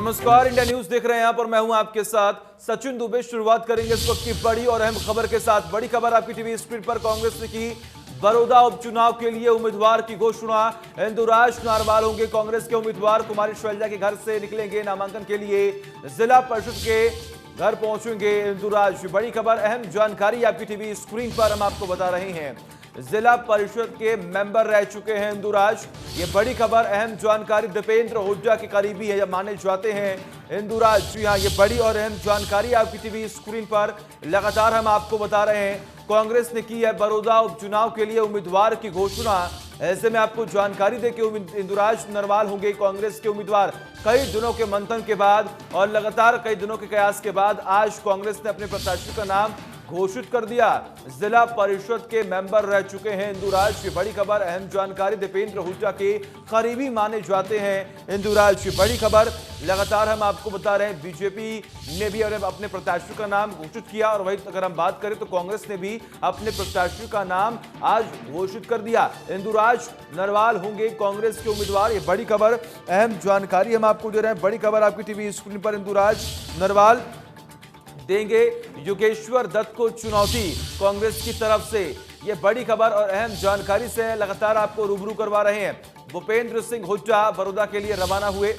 नमस्कार, India news देख रहे हैं आप और मैं हूं आपके साथ सचिन दुबे। शुरुआत करेंगे इस वक्त की बड़ी और अहम खबर के साथ। बड़ी खबर आपकी टीवी स्क्रीन पर। कांग्रेस ने की बड़ौदा उपचुनाव के लिए उम्मीदवार की घोषणा। इंदुराज नारवाल होंगे कांग्रेस के उम्मीदवार। कुमारी शैलजा के घर से निकलेंगे नामांकन के लिए, जिला परिषद के घर पहुंचेंगे इंदुराज। बड़ी खबर, अहम जानकारी आपकी टीवी स्क्रीन पर हम आपको बता रहे हैं। जिला परिषद के मेंबर रह चुके हैं इंदुराज। ये बड़ी खबर, अहम जानकारी। दीपेंद्र हुड्डा के करीबी है माने जाते हैं इंदुराज। जी हां, ये बड़ी और अहम जानकारी आपकी टीवी स्क्रीन पर लगातार हम आपको बता रहे हैं। कांग्रेस ने की है बड़ौदा उपचुनाव के लिए उम्मीदवार की घोषणा। ऐसे में आपको जानकारी दे कि इंदुराज नरवाल होंगे कांग्रेस के उम्मीदवार। कई दिनों के मंथन के बाद और लगातार कई दिनों के कयास के बाद आज कांग्रेस ने अपने प्रत्याशी का नाम घोषित कर दिया। जिला परिषद के मेंबर रह चुके हैं इंदुराज। ये बड़ी खबर, अहम जानकारी। दीपेंद्र हुड्डा के करीबी माने जाते हैं इंदुराज। ये बड़ी खबर लगातार हम आपको बता रहे हैं। बीजेपी ने भी अपने प्रत्याशी का नाम घोषित किया और वही अगर हम बात करें तो कांग्रेस ने भी अपने प्रत्याशी का नाम आज घोषित कर दिया। इंदुराज नरवाल होंगे कांग्रेस के उम्मीदवार। ये बड़ी खबर, अहम जानकारी हम आपको दे रहे हैं। बड़ी खबर आपकी टीवी स्क्रीन पर। इंदुराज नरवाल देंगे योगेश्वर दत्त को चुनौती कांग्रेस की तरफ से। यह बड़ी खबर और अहम जानकारी से लगातार आपको रूबरू करवा रहे हैं। भूपेंद्र सिंह हुड्डा बड़ौदा के लिए रवाना हुए।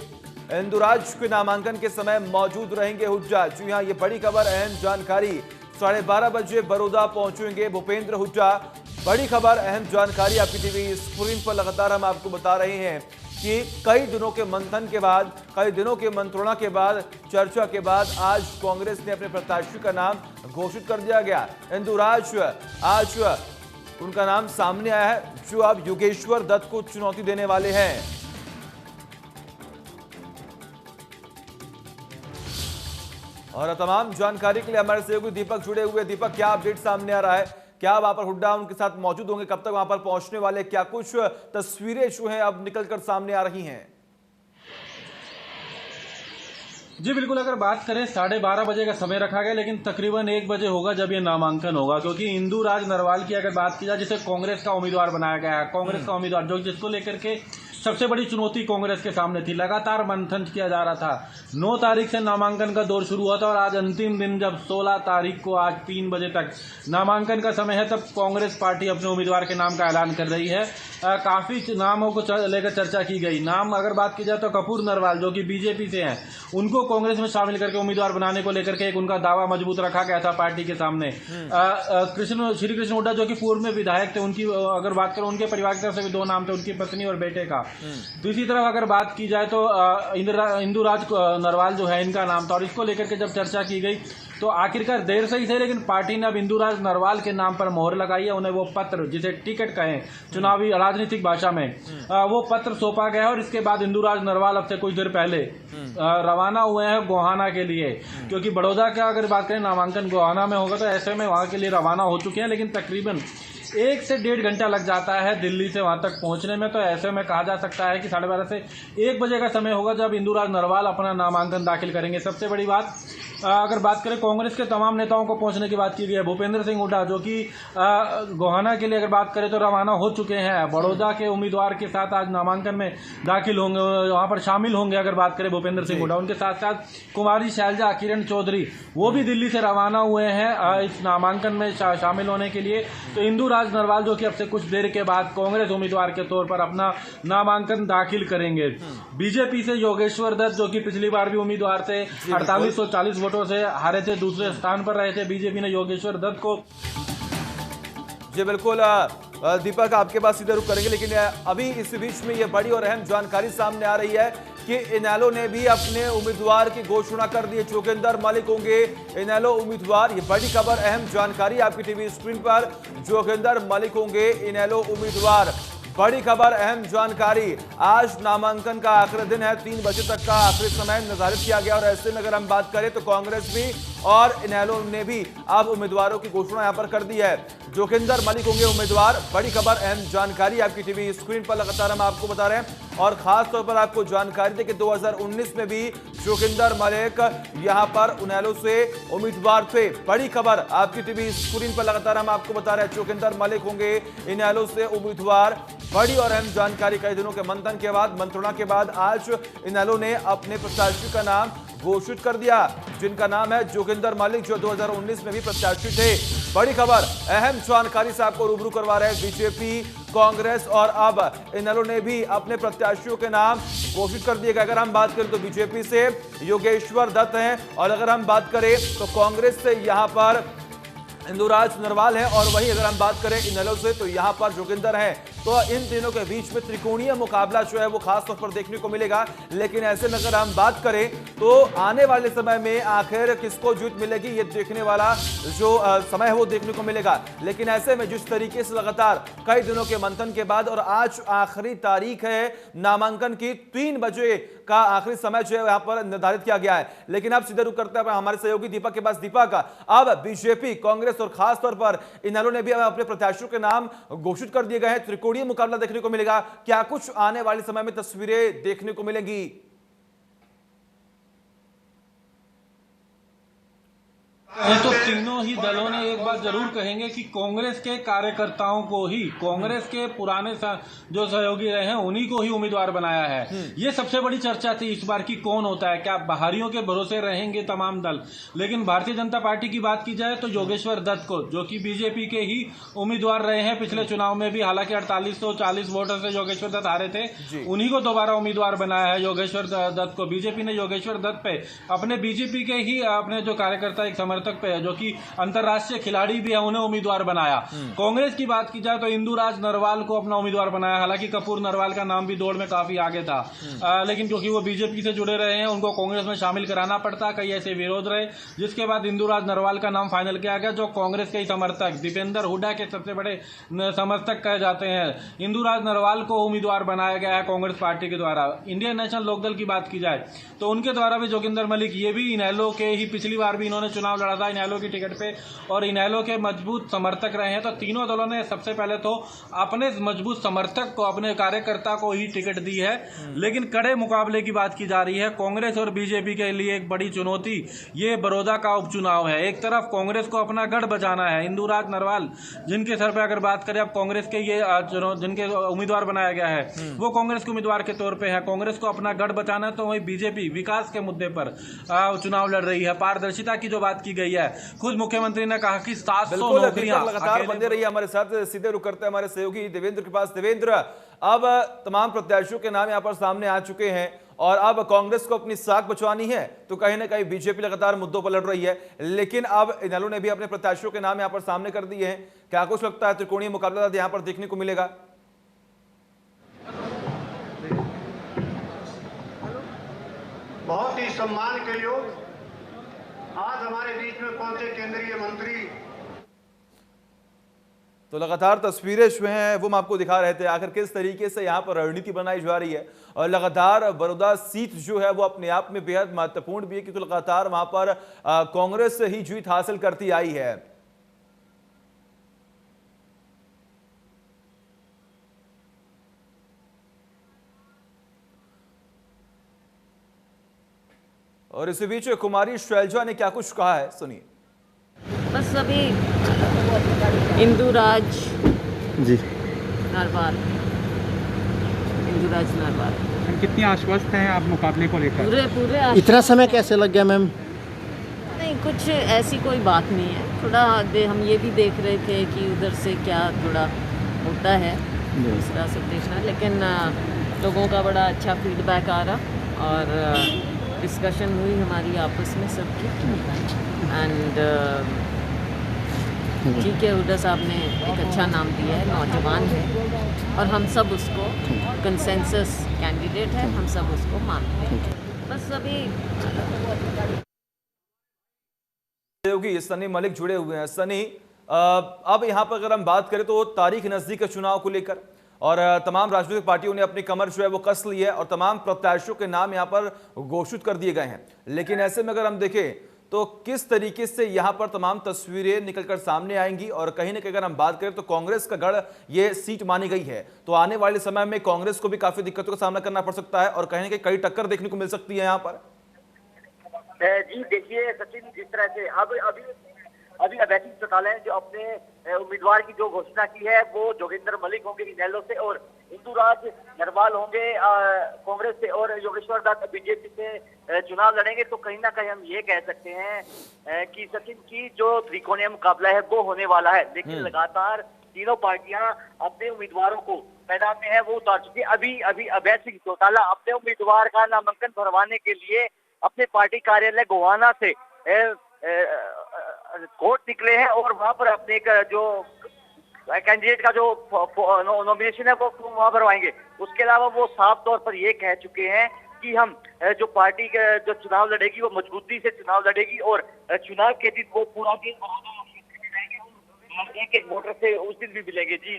इंदुराज के नामांकन के समय मौजूद रहेंगे हुड्डा। जी हां, ये बड़ी खबर, अहम जानकारी। 12:30 बजे बड़ौदा पहुंचेंगे भूपेंद्र हुड्डा। बड़ी खबर, अहम जानकारी आपकी टीवी स्क्रीन पर लगातार हम आपको बता रहे हैं कि कई दिनों के मंथन के बाद, कई दिनों के मंत्रणा के बाद, चर्चा के बाद आज कांग्रेस ने अपने प्रत्याशी का नाम घोषित कर दिया गया। इंदुराज आज उनका नाम सामने आया है जो अब योगेश्वर दत्त को चुनौती देने वाले हैं। और तमाम जानकारी के लिए हमारे सहयोगी दीपक जुड़े हुए। दीपक, क्या अपडेट सामने आ रहा है? क्या वहां पर हुड्डा उनके साथ मौजूद होंगे? कब तक वहां पर पहुंचने वाले? क्या कुछ तस्वीरें जो हैं अब निकलकर सामने आ रही हैं? जी बिल्कुल, अगर बात करें 12:30 बजे का समय रखा गया, लेकिन तकरीबन 1 बजे होगा जब ये नामांकन होगा, क्योंकि इंदुराज नरवाल की अगर बात की जाए जिसे कांग्रेस का उम्मीदवार बनाया गया है, कांग्रेस का उम्मीदवार जो जिसको लेकर के सबसे बड़ी चुनौती कांग्रेस के सामने थी, लगातार मंथन किया जा रहा था। 9 तारीख से नामांकन का दौर शुरू हुआ था और आज अंतिम दिन जब 16 तारीख को आज 3 बजे तक नामांकन का समय है, तब कांग्रेस पार्टी अपने उम्मीदवार के नाम का ऐलान कर रही है। काफी नामों को लेकर चर्चा की गई। नाम अगर बात की जाए तो कपूर नरवाल जो कि बीजेपी से हैं, उनको कांग्रेस में शामिल करके उम्मीदवार बनाने को लेकर के एक उनका दावा मजबूत रखा गया था पार्टी के सामने। श्री कृष्ण हुड्डा जो कि पूर्व में विधायक थे, उनकी अगर बात करें उनके परिवार की तरफ से भी 2 नाम थे, उनकी पत्नी और बेटे का। दूसरी तरफ अगर बात की जाए तो इंदुराज नरवाल जो है इनका नाम था, और इसको लेकर के जब चर्चा की गई तो आखिरकार देर से ही सही लेकिन पार्टी ने अब इंदुराज नरवाल के नाम पर मोहर लगाई है। उन्हें वो पत्र, जिसे टिकट कहें चुनावी राजनीतिक भाषा में, वो पत्र सौंपा गया है और इसके बाद इंदुराज नरवाल अब से कुछ देर पहले रवाना हुए हैं गोहाना के लिए, क्योंकि बड़ौदा का अगर बात करें नामांकन गोहाना में होगा, तो ऐसे में वहां के लिए रवाना हो चुके हैं। लेकिन तकरीबन 1 से 1.5 घंटा लग जाता है दिल्ली से वहां तक पहुंचने में। तो ऐसे में कहा जा सकता है कि 12:30 से 1 बजे का समय होगा जब इंदुराज नरवाल अपना नामांकन दाखिल करेंगे। सबसे बड़ी बात, अगर बात करें कांग्रेस के तमाम नेताओं को पहुंचने की बात की गई है। भूपेंद्र सिंह हुड्डा जो कि गोहाना के लिए अगर बात करें तो रवाना हो चुके हैं। बड़ौदा के उम्मीदवार के साथ आज नामांकन में दाखिल होंगे, वहां पर शामिल होंगे। अगर बात करें भूपेंद्र सिंह हुड्डा, उनके साथ साथ कुमारी शैलजा, किरण चौधरी, वो भी दिल्ली से रवाना हुए हैं इस नामांकन में शामिल होने के लिए। तो इंदुराज नरवाल जो कि अब से कुछ देर के बाद कांग्रेस उम्मीदवार के तौर पर अपना नामांकन दाखिल करेंगे। बीजेपी से योगेश्वर दत्त जो कि पिछली बार भी उम्मीदवार थे, 4840 वोटों से हारे थे, दूसरे स्थान पर रहे थे। बीजेपी ने योगेश्वर दत्त को। जी बिल्कुल दीपक, आपके पास सीधे रुख करेंगे, लेकिन अभी इस बीच में यह बड़ी और अहम जानकारी सामने आ रही है कि इनेलो ने भी अपने उम्मीदवार की घोषणा कर दी है। जोगिंदर मलिक होंगे इनेलो उम्मीदवार। ये बड़ी खबर, अहम जानकारी आपकी टीवी स्क्रीन पर। जोगिंदर मलिक होंगे इनेलो उम्मीदवार। बड़ी खबर, अहम जानकारी। आज नामांकन का आखिरी दिन है, 3 बजे तक का आखिरी समय निर्धारित किया गया और ऐसे में अगर हम बात करें तो कांग्रेस भी और इनेलो ने भी अब उम्मीदवारों की घोषणा यहां पर कर दी है। जोगिंदर मलिक होंगे उम्मीदवार। बड़ी खबर, अहम जानकारी आपकी टीवी स्क्रीन पर लगातार हम आपको बता रहे हैं और खास तौर पर आपको जानकारी दें कि 2019 में भी जोगिंदर मलिक यहां पर इनेलो से उम्मीदवार थे। बड़ी खबर आपकी टीवी स्क्रीन पर लगातार हम आपको बता रहे हैं, जोगिंदर मलिक होंगे इनेलो से उम्मीदवार। बड़ी और अहम जानकारी, कई दिनों के मंथन के बाद, मंत्रणा के बाद आज इनेलो ने अपने प्रत्याशी का नाम घोषित कर दिया, जिनका नाम है जोगिंदर मलिक, जो 2019 में भी प्रत्याशी थे। बड़ी खबर, अहम जानकारी से आपको रूबरू करवा रहे हैं। बीजेपी, कांग्रेस और अब इनेलो ने भी अपने प्रत्याशियों के नाम घोषित कर दिए गए। अगर हम बात करें तो बीजेपी से योगेश्वर दत्त हैं और अगर हम बात करें तो कांग्रेस से यहां पर इंदुराज नरवाल है और वहीं अगर हम बात करें इनेलो से तो यहां पर जोगिंदर है। तो इन तीनों के बीच में त्रिकोणीय मुकाबला जो है वो खास तौर पर देखने को मिलेगा। लेकिन ऐसे में अगर हम बात करें तो आने वाले समय में आखिर किसको जीत मिलेगी, ये देखने वाला जो समय है वो देखने को मिलेगा। लेकिन ऐसे में जिस तरीके से लगातार कई दिनों के मंथन के बाद और आज आखिरी तारीख है नामांकन की, 3 बजे का आखिरी समय जो है यहाँ पर निर्धारित किया गया है। लेकिन अब सीधे रुक करते हैं हमारे सहयोगी दीपक के पास। दीपक, अब बीजेपी, कांग्रेस और खास तौर पर इनेलो ने भी अपने प्रत्याशियों के नाम घोषित कर दिए गए हैं। त्रिकोणीय मुकाबला देखने को मिलेगा। क्या कुछ आने वाले समय में तस्वीरें देखने को मिलेंगी? तो तीनों ही दलों ने एक बात जरूर कहेंगे कि कांग्रेस के कार्यकर्ताओं को ही, कांग्रेस के पुराने जो सहयोगी रहे हैं उन्हीं को ही उम्मीदवार बनाया है। ये सबसे बड़ी चर्चा थी इस बार की, कौन होता है, क्या बाहरियों के भरोसे रहेंगे तमाम दल। लेकिन भारतीय जनता पार्टी की बात की जाए तो योगेश्वर दत्त को, जो कि बीजेपी के ही उम्मीदवार रहे हैं पिछले चुनाव में भी, हालांकि 4840 वोटों से योगेश्वर दत्त हारे थे, उन्हीं को दोबारा उम्मीदवार बनाया है योगेश्वर दत्त को। बीजेपी ने योगेश्वर दत्त पे अपने बीजेपी के ही अपने जो कार्यकर्ता एक समर्थक पे है, जो कि अंतरराष्ट्रीय खिलाड़ी भी है, उन्हें उम्मीदवार बनाया। कांग्रेस की बात की जाए तो इंदुराज नरवाल को अपना उम्मीदवार बनाया। हालांकि कपूर नरवाल का नाम भी दौड़ में काफी आगे था, लेकिन क्योंकि वो बीजेपी से जुड़े रहे हैं उनको कांग्रेस में शामिल कराना पड़ता, कई ऐसे विरोध रहे, जिसके बाद इंदुराज नरवाल का नाम फाइनल किया गया, जो कांग्रेस के ही समर्थक दीपेंद्र हुड्डा के सबसे बड़े समर्थक कहे जाते हैं। इंदुराज नरवाल को उम्मीदवार बनाया गया है कांग्रेस पार्टी के द्वारा। इंडियन नेशनल लोकदल की बात की जाए तो उनके द्वारा भी जोगिंदर मलिक, ये भी इनेलो के ही, पिछली बार भी इन्होंने चुनाव लड़ा था इनेलो की टिकट पे और इनेलो के मजबूत समर्थक रहे हैं। तो तीनों दलों ने सबसे पहले तो अपने मजबूत समर्थक को, अपने कार्यकर्ता को ही टिकट दी है। लेकिन कड़े मुकाबले की बात की जा रही है। कांग्रेस और बीजेपी के लिए एक बड़ी चुनौती ये बड़ौदा का उपचुनाव है। एक तरफ कांग्रेस को अपना गढ़ बचाना है, इंदुराज नरवाल जिनके सर पे अगर बात करें, अब कांग्रेस के ये जिनके उम्मीदवार बनाया गया है वो कांग्रेस के उम्मीदवार के तौर पे है। कांग्रेस को अपना गढ़ बचाना है, तो वही बीजेपी विकास के मुद्दे पर चुनाव लड़ रही है। पारदर्शिता की जो बात की गई है, खुद मुख्यमंत्री ने कहा कि 700 नौकरियां लगातार बंदे रही है हमारे साथ। सीधे रुक करते हैं हमारे सहयोगी देवेंद्र के पास। देवेंद्र, अब तमाम प्रत्याशियों के नाम यहां पर सामने आ चुके हैं और अब कांग्रेस को अपनी साख बचवानी है तो कहीं ना कहीं बीजेपी लगातार मुद्दों पर लड़ रही है। लेकिन अब इनेलो ने भी अपने प्रत्याशियों के नाम यहां पर सामने कर दिए हैं। क्या कुछ लगता है त्रिकोणीय मुकाबला यहां पर देखने को मिलेगा? बहुत ही सम्मान के योग आज हमारे बीच में पहुंचे केंद्रीय मंत्री। तो लगातार तस्वीरें जो हैं वो हम आपको दिखा रहे थे, आखिर किस तरीके से यहाँ पर रणनीति बनाई जा रही है। और लगातार बड़ौदा सीट जो है वो अपने आप में बेहद महत्वपूर्ण भी है, क्योंकि लगातार वहां पर कांग्रेस से ही जीत हासिल करती आई है। और इसी बीच कुमारी शैलजा ने क्या कुछ कहा है, सुनिए। बस अभी इंदुराज जी नरवाल, इंदुराज नरवाल कितनी आश्वस्त हैं आप मुकाबले को लेकर? पूरे इतना समय कैसे लग गया मैम? नहीं, कुछ ऐसी कोई बात नहीं है। थोड़ा हम ये भी देख रहे थे कि उधर से क्या थोड़ा होता है दूसरा सब देखना, लेकिन लोगों का बड़ा अच्छा फीडबैक आ रहा और डिस्कशन हुई हमारी आपस में सबकी। एंड ठीक है, हुड्डा साहब ने एक अच्छा नाम दिया है, नौजवान है और हम सब उसको कंसेंसस कैंडिडेट है, हम सब उसको मानते हैं। बस अभी सहयोगी सनी मलिक जुड़े हुए हैं। सनी, अब यहाँ पर अगर हम बात करें तो तारीख नजदीक है चुनाव को लेकर और तमाम राजनीतिक पार्टियों ने अपनी कमर जो है वो कस ली है और तमाम प्रत्याशियों के नाम यहाँ पर घोषित कर दिए गए हैं। लेकिन ऐसे में अगर हम देखें तो किस तरीके से यहां पर तमाम तस्वीरें निकलकर सामने आएंगी, और कहीं ना कहीं अगर हम बात करें तो कांग्रेस का गढ़ ये सीट मानी गई है, तो आने वाले समय में कांग्रेस को भी काफी दिक्कतों का सामना करना पड़ सकता है और कहीं ना कहीं कई टक्कर देखने को मिल सकती है यहां पर। जी देखिए सचिन, जिस तरह से अभी अवैधी चौटाला जो अपने उम्मीदवार की जो घोषणा की है वो जोगेंद्र मलिक होंगे इनेलो से, और इंदुराज नरवाल होंगे कांग्रेस से, और योगेश्वर दत्त बीजेपी से चुनाव लड़ेंगे। तो कहीं ना कहीं हम ये कह सकते हैं कि सचिन की जो त्रिकोणीय मुकाबला है वो होने वाला है। लेकिन लगातार तीनों पार्टियां अपने उम्मीदवारों को मैदान में है वो उतार चुकी है। अभी अवैध सिंह चौटाला अपने उम्मीदवार का नामांकन भरवाने के लिए अपने पार्टी कार्यालय गोहाना से कोर्ट निकले हैं, और वहां पर अपने जो कैंडिडेट का जो नॉमिनेशन है वो वहां भरवाएंगे। उसके अलावा वो साफ तौर पर ये कह चुके हैं कि हम जो पार्टी का जो चुनाव लड़ेगी वो मजबूती से चुनाव लड़ेगी, और चुनाव के दिन वो पूरा दिन एक वोटर से उस दिन भी मिलेंगे। जी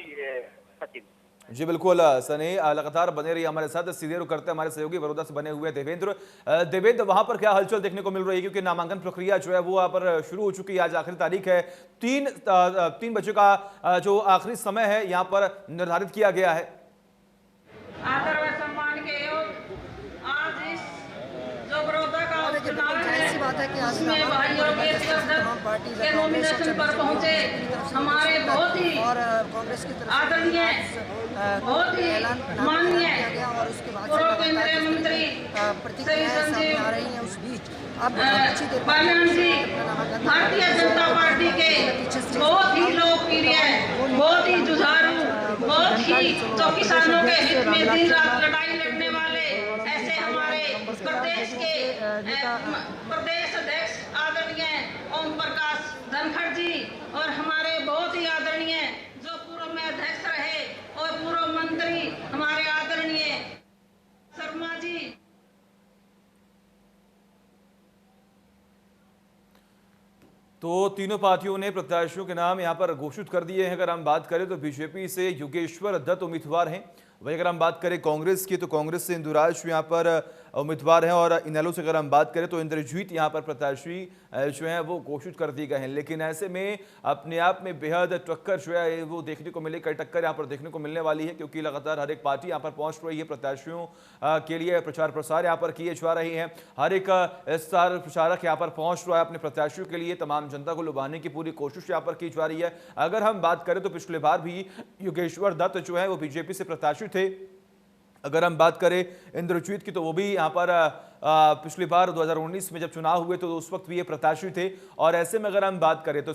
सचिन। जी बिल्कुल सनी, लगातार बने रही हमारे साथ। सीधे रुख करते हैं हमारे सहयोगी बड़ौदा से बने हुए देवेंद्र, वहां पर क्या हलचल देखने को मिल रही है, क्योंकि नामांकन प्रक्रिया जो है वो वहां पर शुरू हो चुकी है। आज आखिरी तारीख है, 3 बजे का जो आखिरी समय है यहाँ पर निर्धारित किया गया है। आदर व सम्मान के योग आज इस जो बड़ौदा का चुनाव है उसमें भाई योगेश्वर दत्त के नॉमिनेशन पर पहुंचे हमारे बहुत ही आदरणीय, बहुत ही माननीय पूर्व केंद्रीय मंत्री श्री संजीव बालियान जी, भारतीय जनता पार्टी के बहुत ही लोकप्रिय, बहुत ही जुझारू, बहुत ही जो किसानों के हित में दिन रात लड़ाई लड़ने वाले ऐसे हमारे प्रदेश के प्रदेश अध्यक्ष आदरणीय ओम प्रकाश धनखड़ जी, और हमारे बहुत ही आदरणीय जो पूर्व में अध्यक्ष रहे और पूर्व मंत्री हमारे आदरणीय शर्मा जी। तो तीनों पार्टियों ने प्रत्याशियों के नाम यहां पर घोषित कर दिए हैं। अगर हम बात करें तो बीजेपी से योगेश्वर दत्त उम्मीदवार हैं, वही अगर हम बात करें कांग्रेस की तो कांग्रेस से इंदुराज यहाँ पर उम्मीदवार हैं, और इनेलो से अगर हम बात करें तो इंद्रजीत यहाँ पर प्रत्याशी जो है वो घोषित कर दिए गए हैं। लेकिन ऐसे में अपने आप में बेहद टक्कर जो है वो देखने को मिले, कई टक्कर यहाँ पर देखने को मिलने वाली है, क्योंकि लगातार हर एक पार्टी यहाँ पर पहुँच रही है, प्रत्याशियों के लिए प्रचार प्रसार यहाँ पर किए जा रहे हैं। हर एक स्टार प्रचारक यहाँ पर पहुँच रहा है अपने प्रत्याशियों के लिए, तमाम जनता को लुभाने की पूरी कोशिश यहाँ पर की जा रही है। अगर हम बात करें तो पिछले बार भी योगेश्वर दत्त जो है वो बीजेपी से प्रत्याशी थे। अगर हम बात करें इंद्रजीत की तो वो भी यहाँ पर पिछली बार 2019 में जब चुनाव हुए तो उस वक्त भी ये प्रत्याशी थे। और ऐसे में अगर हम बात करें तो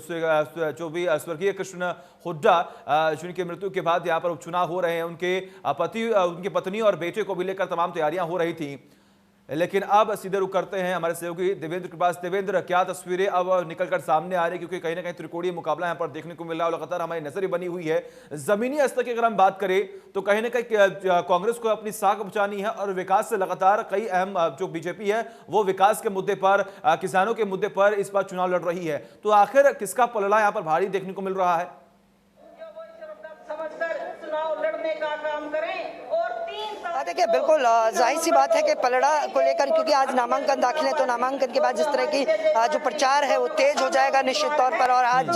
जो भी स्वर्गीय कृष्ण हुड्डा जिनकी मृत्यु के बाद यहाँ पर उपचुनाव हो रहे हैं, उनकी पत्नी और बेटे को भी लेकर तमाम तैयारियां हो रही थी। लेकिन अब सीधे रुख करते हैं हमारे सहयोगी देवेंद्र के पास। देवेंद्र, क्या तस्वीरें अब निकलकर सामने आ रही है, क्योंकि कहीं ना कहीं त्रिकोणीय मुकाबला यहां पर देखने को मिल रहा है और लगातार हमारी नजर बनी हुई है। जमीनी स्तर की अगर हम बात करें तो कहीं ना कहीं कांग्रेस को अपनी साख बचानी है, और विकास से लगातार कई अहम जो बीजेपी है वो विकास के मुद्दे पर, किसानों के मुद्दे पर इस बार चुनाव लड़ रही है। तो आखिर किसका पलड़ा यहाँ पर भारी देखने को मिल रहा है? चुनाव लड़ने का काम करें। और देखिए बिल्कुल जाहिर सी बात है कि पलड़ा को लेकर, क्योंकि आज नामांकन दाखिल है तो नामांकन के बाद जिस तरह की जो प्रचार है वो तेज हो जाएगा निश्चित तौर पर। और आज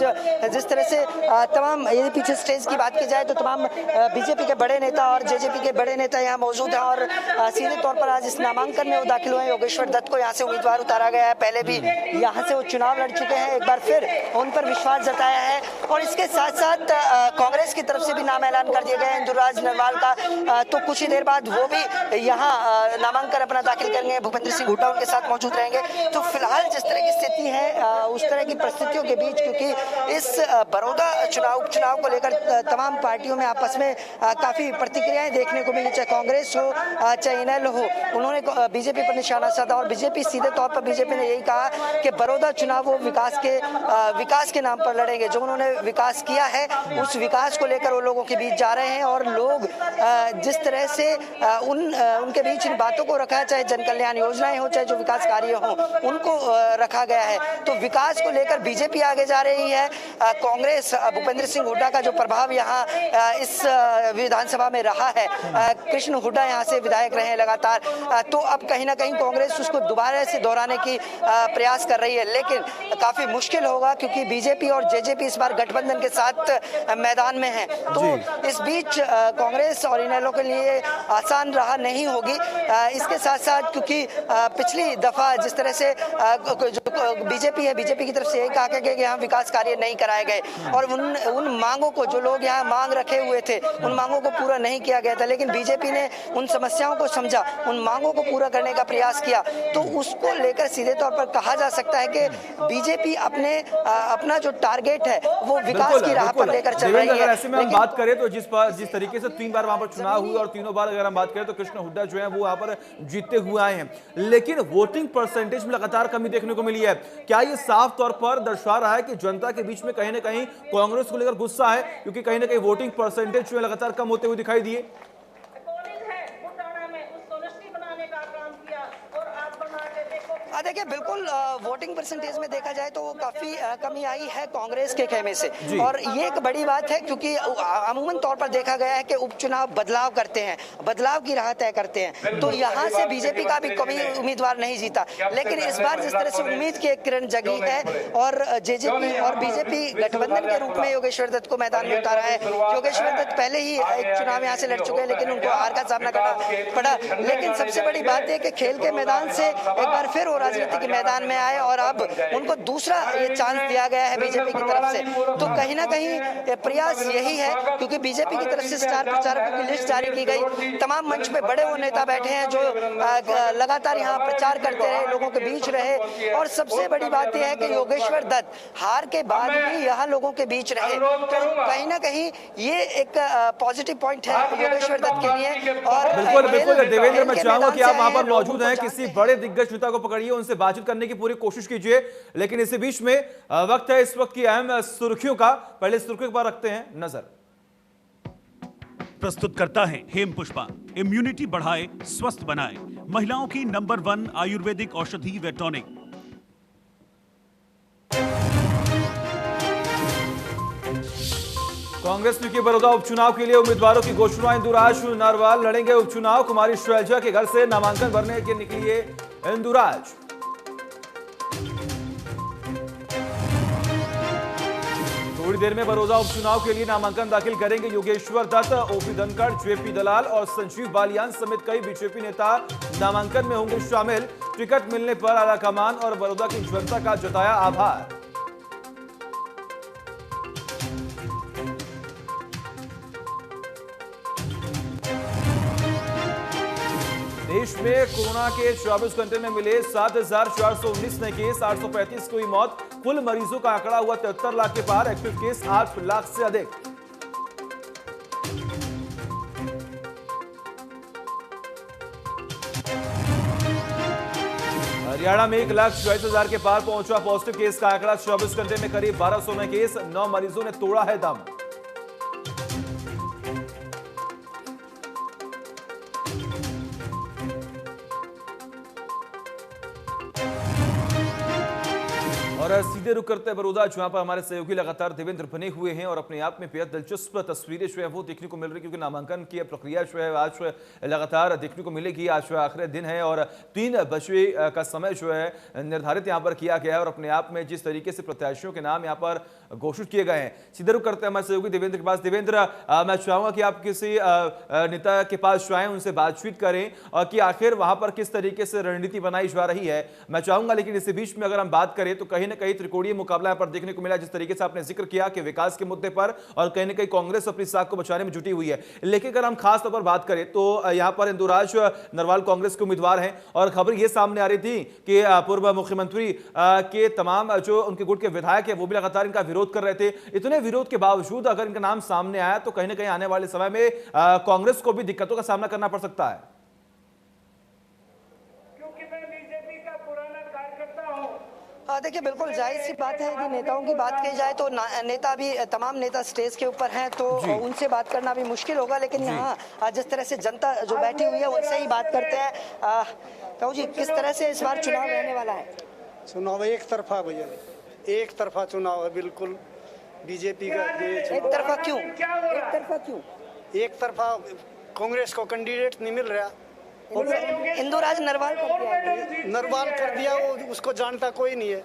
जिस तरह से तमाम, यदि पीछे स्टेज की बात की जाए तो तमाम बीजेपी के बड़े नेता और जेजेपी के बड़े नेता यहाँ मौजूद हैं, और सीधे तौर पर आज इस नामांकन में वो दाखिल हुए हैं। योगेश्वर दत्त को यहाँ से उम्मीदवार उतारा गया है, पहले भी यहाँ से वो चुनाव लड़ चुके हैं, एक बार फिर उन पर विश्वास जताया है। और इसके साथ साथ कांग्रेस की तरफ से भी नाम ऐलान कर दिया गया है इंदुराज नरवाल का, तो कुछ ही देर बाद वो भी यहाँ नामांकन अपना दाखिल करेंगे। भूपेंद्र सिंह हुड्डा उनके साथ मौजूद रहेंगे। तो फिलहाल जिस तरह की स्थिति है उस तरह की परिस्थितियों के बीच, क्योंकि इस बड़ौदा उपचुनाव को लेकर तमाम पार्टियों में आपस में काफी प्रतिक्रियाएं देखने को मिली, चाहे कांग्रेस हो चाहे इनेलो हो, उन्होंने बीजेपी पर निशाना साधा। और बीजेपी सीधे तौर पर बीजेपी ने यही कहा कि बड़ौदा चुनाव वो विकास के नाम पर लड़ेंगे। जो उन्होंने विकास किया है उस विकास को लेकर वो लोगों के बीच जा रहे हैं, और लोग जिस तरह से उनके बीच इन बातों को रखा है, चाहे जन कल्याण योजनाएं हो, चाहे जो विकास कार्य हो, उनको रखा गया है। तो विकास को लेकर बीजेपी आगे जा रही है। कांग्रेस, भूपेंद्र सिंह हुड्डा का जो प्रभाव यहाँ इस विधानसभा में रहा है, कृष्ण हुड्डा यहाँ से विधायक रहे हैं लगातार, तो अब कहीं ना कहीं कांग्रेस उसको दोबारा से दोहराने की प्रयास कर रही है, लेकिन काफी मुश्किल होगा क्योंकि बीजेपी और जेजेपी इस बार गठबंधन के साथ मैदान में है। तो इस बीच कांग्रेस और इनेलो के लिए आसान राह नहीं होगी। इसके साथ साथ क्योंकि पिछली दफा जिस तरह से जो बीजेपी है, बीजेपी की तरफ से यही कहा गया कि यहाँ विकास कार्य नहीं कराए गए और उन मांगों को जो लोग यहाँ मांग रखे हुए थे, उन मांगों को पूरा नहीं किया गया था, लेकिन बीजेपी ने उन समस्याओं को समझा, उन मांगों को पूरा करने का प्रयास किया। तो उसको लेकर सीधे तौर पर कहा जा सकता है कि बीजेपी अपना जो टारगेट है वो विकास की राह पर लेकर चल रही है। ऐसे में हम बात करें तो जिस तरीके से 3 बार वहां पर चुनाव हुए और तीनों बार अगर हम बात करें तो कृष्ण हुड्डा जो है वो वहां पर जीतते हुए आए हैं, लेकिन वोटिंग परसेंटेज में लगातार कमी देखने को मिली है। क्या ये साफ तौर पर दर्शा रहा है कि जनता के बीच में कहीं ना कहीं कांग्रेस को लेकर गुस्सा है, क्योंकि कहीं ना कहीं वोटिंग परसेंटेज जो है लगातार कम होते हुए दिखाई दिए? देखिए, बिल्कुल वोटिंग परसेंटेज में देखा जाए तो काफी कमी आई है कांग्रेस के खेमे से, और ये एक बड़ी बात है क्योंकि अमूमन तौर पर देखा गया है कि उपचुनाव बदलाव करते हैं, बदलाव की राह तय करते हैं। तो यहाँ से बीजेपी का भी कभी उम्मीदवार नहीं जीता, लेकिन इस बार जिस तरह से उम्मीद की एक किरण जगी है और जेजेपी और बीजेपी गठबंधन के रूप में योगेश्वर दत्त को मैदान में उतारा है। योगेश्वर दत्त पहले ही एक चुनाव यहाँ से लड़ चुके हैं, लेकिन उनको हार का सामना करना पड़ा। लेकिन सबसे बड़ी बात है कि खेल के मैदान से एक बार फिर वो राजनीति के मैदान में आए और अब उनको दूसरा ये चांस दिया गया है बीजेपी की तरफ से। तो कहीं ना कहीं प्रयास यही है, क्योंकि बीजेपी की तरफ से स्टार प्रचारकों की लिस्ट जारी की गई, तमाम मंच पे बड़े वो नेता बैठे हैं जो लगातार यहाँ प्रचार करते रहे, लोगों के बीच रहे, और सबसे बड़ी बात यह है कि योगेश्वर दत्त हार के बाद भी यहाँ लोगों के बीच रहे। तो कहीं ना कहीं ये एक पॉजिटिव पॉइंट है योगेश्वर दत्त के लिए। और बिल्कुल देवेंद्र, मैं चाहूंगा कि आप वहां पर मौजूद हैं, किसी बड़े दिग्गज नेता को पकड़िए, उनसे बातचीत करने की पूरी कोशिश कीजिए, लेकिन इसी बीच में वक्त है इस वक्त की अहम सुर्खियों का। पहले सुर्खियों पर रखते हैं नजर। प्रस्तुत करता है हेम पुष्पा। इम्यूनिटी बढ़ाए, स्वस्थ बनाए, महिलाओं की नंबर 1 आयुर्वेदिक औषधि व टॉनिक। कांग्रेस ने की बड़ौदा उपचुनाव के लिए उम्मीदवारों की घोषणा। इंदुराज नरवाल लड़ेंगे उपचुनाव। कुमारी शैलजा के घर से नामांकन भरने के निकली इंदुराज। थोड़ी देर में बड़ौदा उपचुनाव के लिए नामांकन दाखिल करेंगे योगेश्वर दत्त, ओपी धनखड़, जेपी दलाल और संजीव बालियान समेत कई बीजेपी नेता नामांकन में होंगे शामिल। टिकट मिलने पर आलाकमान और बड़ौदा की जनता का जताया आभार। देश में कोरोना के 24 घंटे में मिले 7,419 नए केस, 835 की हुई मौत। कुल मरीजों का आंकड़ा हुआ 73 लाख के पार। एक्टिव केस 8 लाख से अधिक। हरियाणा में 1,40,000 के पार पहुंचा पॉजिटिव केस का आंकड़ा। 24 घंटे में करीब 1200 नए केस, 9 मरीजों ने तोड़ा है दम। और सीधे रुक करते हैं बड़ौदा, जहां पर हमारे सहयोगी लगातार देवेंद्र बने हुए हैं और अपने आप में बेहद दिलचस्प तस्वीरें जो है वो देखने को मिल रही है, क्योंकि नामांकन की प्रक्रिया जो है आज लगातार देखने को मिलेगी। आज आखिरी दिन है और 3 बजे का समय जो है निर्धारित यहाँ पर किया गया है और अपने आप में जिस तरीके से प्रत्याशियों के नाम यहाँ पर घोषित किए गए हैं। सीधे रुक करते हैं हमारे सहयोगी देवेंद्र के पास। देवेंद्र, मैं चाहूंगा कि आप किसी नेता के पास जाएं, उनसे बातचीत करें और कि आखिर वहां पर किस तरीके से रणनीति बनाई जा रही है, मैं चाहूंगा। लेकिन इसी बीच में अगर हम बात करें तो कहीं ना कहीं त्रिकोणीय मुकाबला यहाँ पर देखने को मिला, जिस तरीके से आपने जिक्र किया कि विकास के मुद्दे पर और कहीं ना कहीं कांग्रेस अपनी साख को बचाने में जुटी हुई है। लेकिन अगर हम खास तौर पर बात करें तो यहाँ पर इंदुराज नरवाल कांग्रेस के उम्मीदवार हैं और खबर यह सामने आ रही थी कि पूर्व मुख्यमंत्री के तमाम जो उनके गुट के विधायक है वो भी लगातार इनका विरोध कर रहे थे। इतने विरोध के बावजूद अगर इनका नाम सामने आया तो कहीं ना कहीं आने वाले समय में कांग्रेस को भी दिक्कतों का सामना करना पड़ सकता है। देखिए बिल्कुल जाहिर सी बात है कि नेताओं की बात की जाए तो नेता भी तमाम नेता स्टेज के ऊपर हैं तो उनसे बात करना भी मुश्किल होगा, लेकिन यहाँ जिस तरह से जनता जो बैठी हुई है उनसे ही बात करते हैं। कहूँ जी, किस तरह से इस बार चुनाव रहने वाला है? चुनाव एक तरफा भैया, एक तरफा चुनाव है बिल्कुल। बीजेपी का एक तरफा क्यों? एक तरफा क्यों? एक तरफा कांग्रेस को कैंडिडेट नहीं मिल रहा। इंदुराज नरवाल कर दिया, वो उसको जानता कोई नहीं है,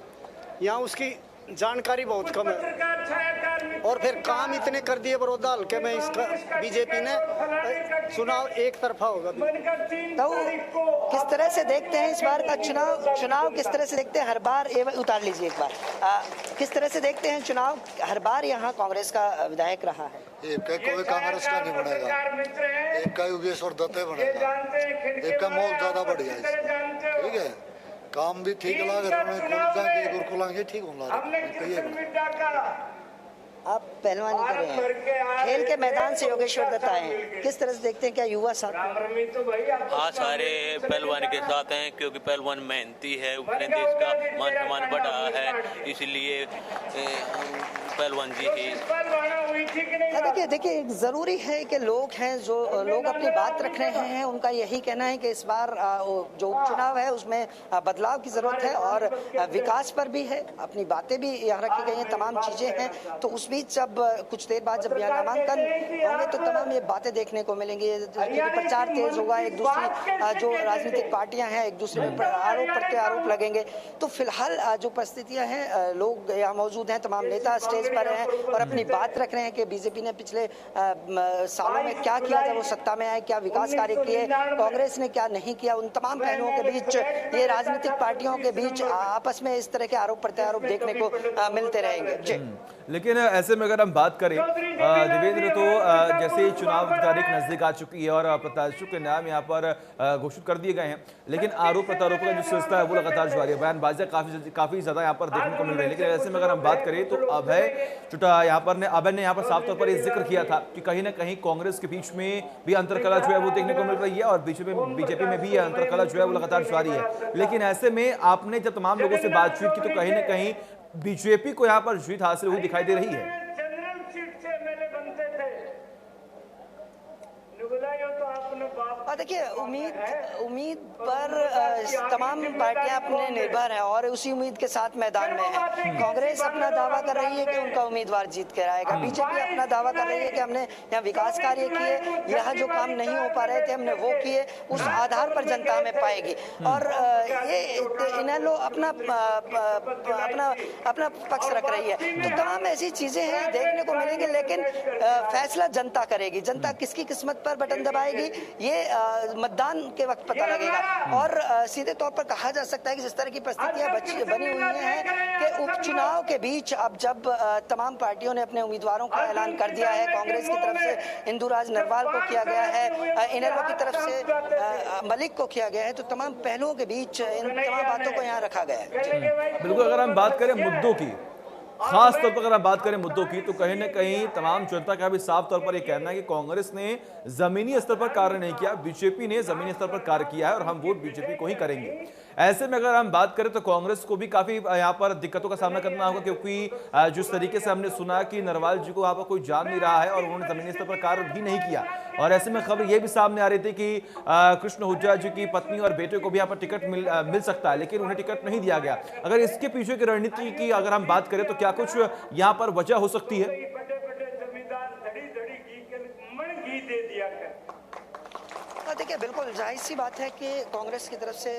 यहाँ उसकी जानकारी बहुत कम है और फिर काम इतने कर दिए बड़ौदा हल्के में इसका बीजेपी ने। चुनाव एक तरफा होगा। तो किस तरह से देखते हैं इस बार का चुनाव किस तरह से देखते हैं? हर बार उतार लीजिए एक बार, किस तरह से देखते हैं चुनाव? हर बार यहाँ कांग्रेस का विधायक रहा है। कोई कांग्रेस का नहीं बनेगा, एक का योगेश्वर दत्त बनेगा, एक का माहौल ज्यादा बढ़िया है। ठीक है, काम भी ठीक लग रहे ठीक होना। आप पहलवानी कर रहे हैं, खेल के मैदान से योगेश्वर दत्त आए हैं, किस तरह से देखते हैं? क्या युवा साथ? हाँ, सारे पहलवान के साथ हैं क्योंकि पहलवान मेहनती है, उसने देश का मान सम्मान बढ़ाया है, इसलिए पहलवान जी की। देखिए जरूरी है कि लोग हैं जो लोग अपनी बात रख रहे हैं, उनका यही कहना है कि इस बार जो उपचुनाव है उसमें बदलाव की जरूरत है और विकास पर भी है। अपनी बातें भी यहाँ रखी गई हैं, तमाम चीजें हैं। तो उस बीच जब कुछ देर बाद जब यहाँ नामांकन होंगे तो तमाम ये बातें देखने को मिलेंगी, क्योंकि प्रचार तेज होगा, एक दूसरी जो राजनीतिक पार्टियां हैं एक दूसरे पर आरोप प्रत्यारोप लगेंगे। तो फिलहाल जो परिस्थितियां हैं, लोग यहाँ मौजूद हैं, तमाम नेता स्टेज पर हैं और अपनी बात रख रहे हैं कि बीजेपी ने पिछले सालों में क्या किया जब वो सत्ता में आए, क्या विकास कार्य किए, कांग्रेस ने क्या नहीं किया। उन तमाम पहलुओं के बीच ये राजनीतिक पार्टियों के बीच आपस में इस तरह के आरोप प्रत्यारोप देखने को मिलते रहेंगे। लेकिन ऐसे में अगर हम बात करें देवेंद्र, तो जैसे ही चुनाव की तारीख नजदीक आ चुकी है और प्रत्याशियों के नाम यहाँ पर घोषित कर दिए गए हैं, लेकिन आरोप प्रत्यारोप का जो सिलसिला है वो लगातार जारी है, बयानबाजियां काफी ज्यादा यहाँ पर देखने को मिल रही है। लेकिन ऐसे में अगर हम बात करें तो अभय ने यहाँ पर साफ तौर पर जिक्र किया था कि कहीं ना कहीं कांग्रेस के बीच में भी अंतरकलह जो है वो देखने को मिल रही है और बीजेपी में भी अंतरकलह जो है वो लगातार जारी है। लेकिन ऐसे में आपने जब तमाम लोगों से बातचीत की तो कहीं ना कहीं बीजेपी को यहाँ पर जीत हासिल हुई दिखाई दे रही है। देखिए उम्मीद पर तमाम पार्टियां अपने निर्भर हैं और उसी उम्मीद के साथ मैदान में है। कांग्रेस अपना दावा कर रही है कि उनका उम्मीदवार जीत कर आएगा, बीजेपी अपना दावा कर रही है कि हमने यहाँ विकास कार्य किए, यहाँ जो काम नहीं हो पा रहे थे हमने वो किए, उस आधार पर जनता हमें पाएगी। और ये इनेलो अपना पक्ष रख रही है। तो तमाम ऐसी चीजें हैं देखने को मिलेंगी, लेकिन फैसला जनता करेगी। जनता किसकी किस्मत पर बटन दबाएगी ये मतदान के वक्त पता लगेगा। और सीधे तौर पर कहा जा सकता है कि जिस तरह की परिस्थितियां बनी हुई हैं कि उपचुनाव के बीच अब जब तमाम पार्टियों ने अपने उम्मीदवारों का ऐलान कर दिया है, कांग्रेस की तरफ से इंदुराज नरवाल को किया गया है, इनेलो की तरफ से मलिक को किया गया है, तो तमाम पहलुओं के बीच इन तमाम बातों को यहाँ रखा गया है। बिल्कुल, अगर हम बात करें मुद्दों की, खास तौर पर अगर आप बात करें मुद्दों की, तो कहीं ना कहीं तमाम जनता का भी साफ तौर पर यह कहना है कि कांग्रेस ने जमीनी स्तर पर कार्य नहीं किया, बीजेपी ने जमीनी स्तर पर कार्य किया है और हम वोट बीजेपी को ही करेंगे। ऐसे में अगर हम बात करें तो कांग्रेस को भी काफी यहाँ पर दिक्कतों का सामना करना होगा, क्योंकि जिस तरीके से हमने सुना कि नरवाल जी को यहाँ पर कोई जान नहीं रहा है और उन्होंने जमीनी स्तर पर कार्य भी नहीं किया। और ऐसे में खबर यह भी सामने आ रही थी कि कृष्ण हुड्डा जी की पत्नी और बेटे को भी यहाँ पर टिकट मिल सकता है, लेकिन उन्हें टिकट नहीं दिया गया। अगर इसके पीछे की रणनीति की अगर हम बात करें तो क्या कुछ यहाँ पर वजह हो सकती है? देखिए बिल्कुल जाहिर सी बात है कि कांग्रेस की तरफ से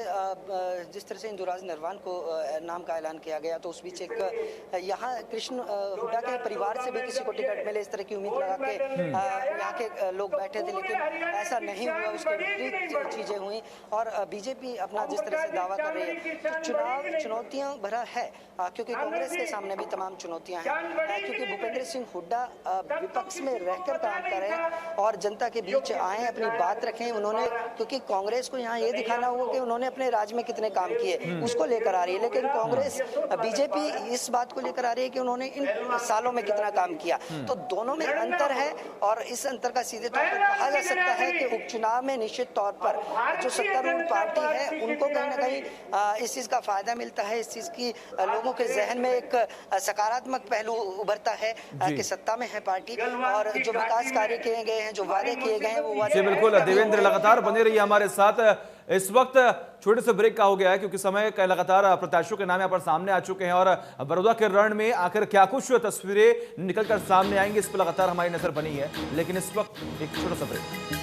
जिस तरह से इंदुराज नरवाल को नाम का ऐलान किया गया, तो उस बीच एक यहाँ कृष्ण हुड्डा के परिवार से भी किसी को टिकट मिले इस तरह की उम्मीद लगा के यहाँ के लोग बैठे थे, लेकिन ऐसा नहीं हुआ, उसके विपरीत चीजें हुई। और बीजेपी अपना जिस तरह से दावा कर रही है, तो चुनाव चुनौतियां भरा है क्योंकि कांग्रेस के सामने भी तमाम चुनौतियां हैं, क्योंकि भूपेंद्र सिंह हुड्डा विपक्ष में रहकर काम करें और जनता के बीच आए, अपनी बात रखें। उन्होंने, क्योंकि कांग्रेस को यहाँ ये दिखाना होगा कि उन्होंने अपने राज्य में कितने काम किए उसको लेकर आ रही है, लेकिन कांग्रेस बीजेपी इस बात को लेकर आ रही है कि उन्होंने इन सालों में कितना काम किया। तो दोनों में अंतर है और इस अंतर का सीधे तौर पर कहा जा सकता है कि उपचुनाव में निश्चित तौर पर जो सत्तारूढ़ पार्टी है उनको कहीं ना कहीं इस चीज का फायदा मिलता है, इस चीज की लोगों के जहन में एक सकारात्मक पहलू उभरता है कि सत्ता में है पार्टी और जो विकास कार्य किए गए हैं, जो वादे किए गए हैं वो वादे। बिल्कुल देवेंद्र, लगातार बने रहिए हमारे साथ। इस वक्त छोटे से ब्रेक का हो गया है क्योंकि समय का लगातार प्रत्याशियों के नाम यहाँ पर सामने आ चुके हैं और बड़ौदा के रण में आखिर क्या कुछ तस्वीरें निकलकर सामने आएंगी इस पर लगातार हमारी नजर बनी है, लेकिन इस वक्त एक छोटा सा ब्रेक।